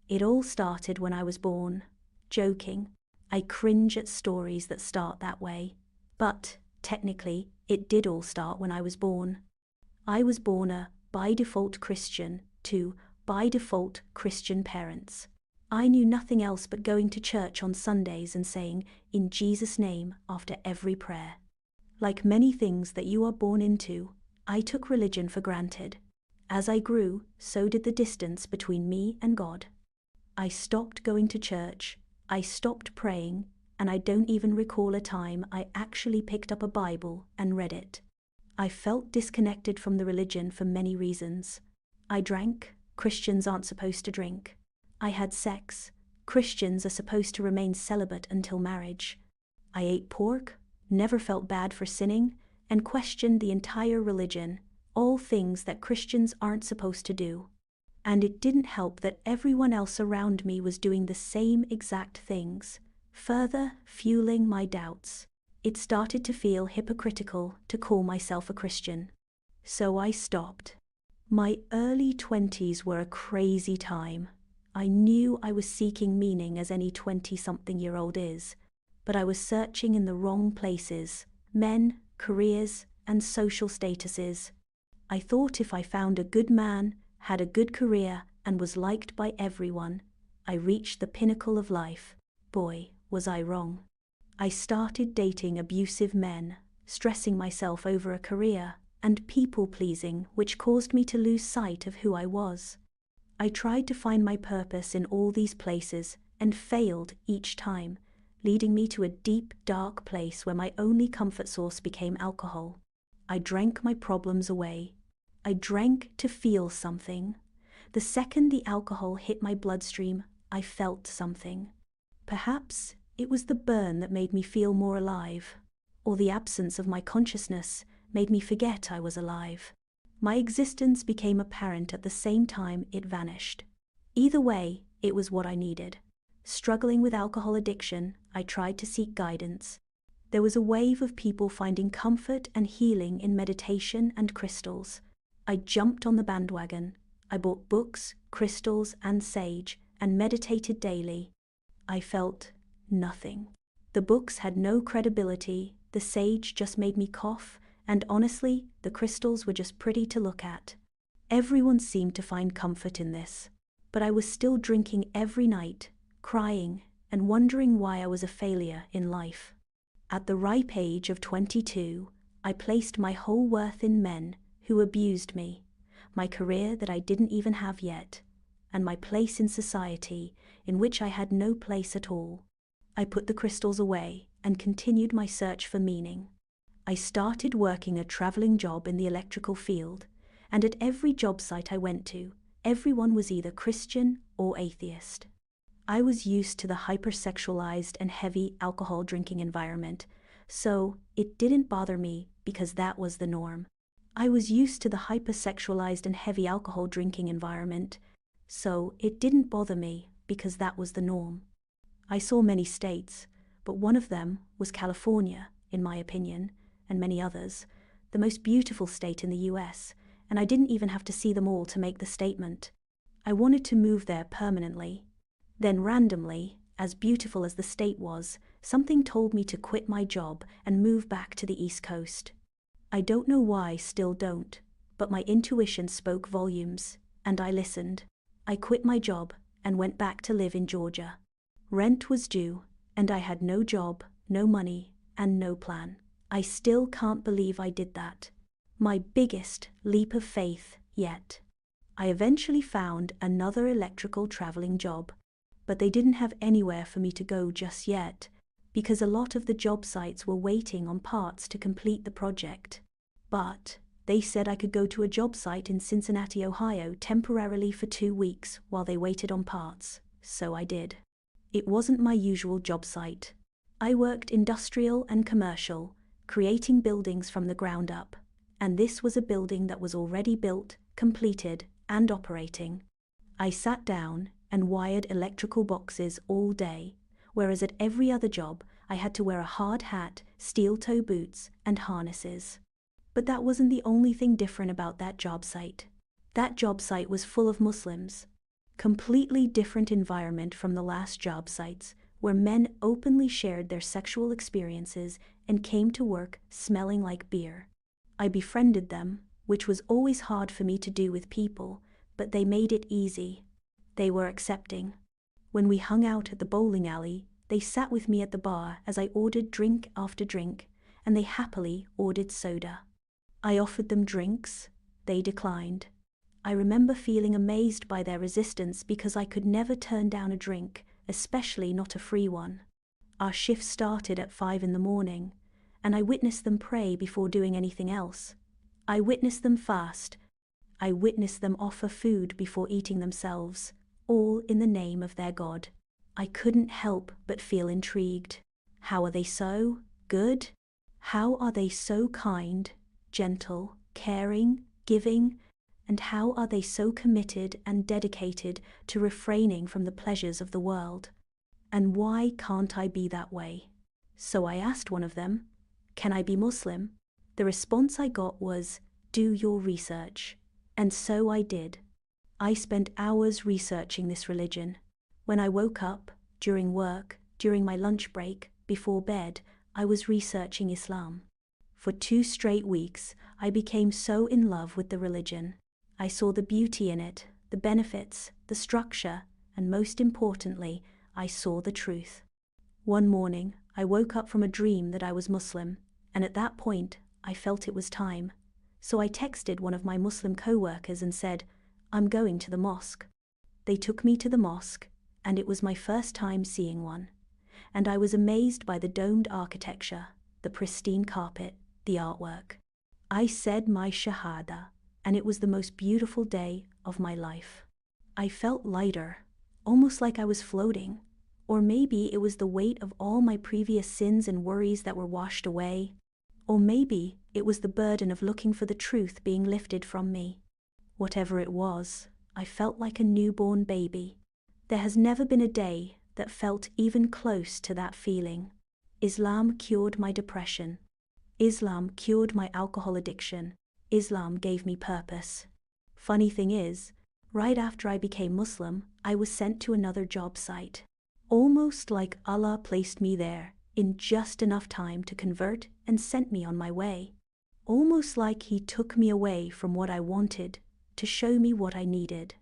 It all started when I was born. Joking. I cringe at stories that start that way. But, technically, it did all start when I was born. I was born a, by default Christian, to, by default Christian parents. I knew nothing else but going to church on Sundays and saying, "In Jesus' name," after every prayer. Like many things that you are born into, I took religion for granted. As I grew, so did the distance between me and God. I stopped going to church, I stopped praying, and I don't even recall a time I actually picked up a Bible and read it. I felt disconnected from the religion for many reasons. I drank. Christians aren't supposed to drink. I had sex. Christians are supposed to remain celibate until marriage. I ate pork, never felt bad for sinning, and questioned the entire religion, all things that Christians aren't supposed to do. And it didn't help that everyone else around me was doing the same exact things, further fueling my doubts. It started to feel hypocritical to call myself a Christian. So I stopped. My early 20s were a crazy time. I knew I was seeking meaning as any 20-something-year-old is, but I was searching in the wrong places: men, careers, and social statuses. I thought if I found a good man, had a good career, and was liked by everyone, I reached the pinnacle of life. Boy, was I wrong. I started dating abusive men, stressing myself over a career, and people-pleasing, which caused me to lose sight of who I was. I tried to find my purpose in all these places and failed each time, leading me to a deep, dark place where my only comfort source became alcohol. I drank my problems away. I drank to feel something. The second the alcohol hit my bloodstream, I felt something. Perhaps it was the burn that made me feel more alive, or the absence of my consciousness made me forget I was alive. My existence became apparent at the same time it vanished. Either way, it was what I needed. Struggling with alcohol addiction, I tried to seek guidance. There was a wave of people finding comfort and healing in meditation and crystals. I jumped on the bandwagon. I bought books, crystals, and sage, and meditated daily. I felt nothing. The books had no credibility, the sage just made me cough, and honestly, the crystals were just pretty to look at. Everyone seemed to find comfort in this, but I was still drinking every night, crying, and wondering why I was a failure in life. At the ripe age of 22, I placed my whole worth in men who abused me, my career that I didn't even have yet, and my place in society in which I had no place at all. I put the crystals away and continued my search for meaning. I started working a traveling job in the electrical field, and at every job site I went to, everyone was either Christian or atheist. I was used to the hypersexualized and heavy alcohol drinking environment, so it didn't bother me because that was the norm. I was used to the hypersexualized and heavy alcohol drinking environment, so it didn't bother me because that was the norm. I saw many states, but one of them was California, in my opinion, and many others, the most beautiful state in the US, and I didn't even have to see them all to make the statement. I wanted to move there permanently. Then randomly, as beautiful as the state was, something told me to quit my job and move back to the East Coast. I don't know why, still don't, but my intuition spoke volumes, and I listened. I quit my job and went back to live in Georgia. Rent was due, and I had no job, no money, and no plan. I still can't believe I did that. My biggest leap of faith yet. I eventually found another electrical traveling job, but they didn't have anywhere for me to go just yet, because a lot of the job sites were waiting on parts to complete the project. But they said I could go to a job site in Cincinnati, Ohio temporarily for 2 weeks while they waited on parts, so I did. It wasn't my usual job site. I worked industrial and commercial, creating buildings from the ground up, and this was a building that was already built, completed, and operating. I sat down and wired electrical boxes all day, whereas at every other job I had to wear a hard hat, steel-toe boots, and harnesses. But that wasn't the only thing different about that job site. That job site was full of Muslims. Completely different environment from the last job sites, where men openly shared their sexual experiences and came to work smelling like beer. I befriended them, which was always hard for me to do with people, but they made it easy. They were accepting. When we hung out at the bowling alley, they sat with me at the bar as I ordered drink after drink, and they happily ordered soda. I offered them drinks, they declined. I remember feeling amazed by their resistance because I could never turn down a drink, especially not a free one. Our shift started at 5 in the morning, and I witnessed them pray before doing anything else. I witnessed them fast. I witnessed them offer food before eating themselves, all in the name of their God. I couldn't help but feel intrigued. How are they so good? How are they so kind, gentle, caring, giving? And how are they so committed and dedicated to refraining from the pleasures of the world? And why can't I be that way? So I asked one of them, "Can I be Muslim?" The response I got was, "Do your research." And so I did. I spent hours researching this religion. When I woke up, during work, during my lunch break, before bed, I was researching Islam. For 2 straight weeks, I became so in love with the religion. I saw the beauty in it, the benefits, the structure, and most importantly, I saw the truth. One morning, I woke up from a dream that I was Muslim, and at that point, I felt it was time. So I texted one of my Muslim co-workers and said, "I'm going to the mosque." They took me to the mosque, and it was my first time seeing one. And I was amazed by the domed architecture, the pristine carpet, the artwork. I said my shahada, and it was the most beautiful day of my life. I felt lighter, almost like I was floating. Or maybe it was the weight of all my previous sins and worries that were washed away. Or maybe it was the burden of looking for the truth being lifted from me. Whatever it was, I felt like a newborn baby. There has never been a day that felt even close to that feeling. Islam cured my depression. Islam cured my alcohol addiction. Islam gave me purpose. Funny thing is, right after I became Muslim, I was sent to another job site. Almost like Allah placed me there in just enough time to convert and sent me on my way. Almost like He took me away from what I wanted to show me what I needed.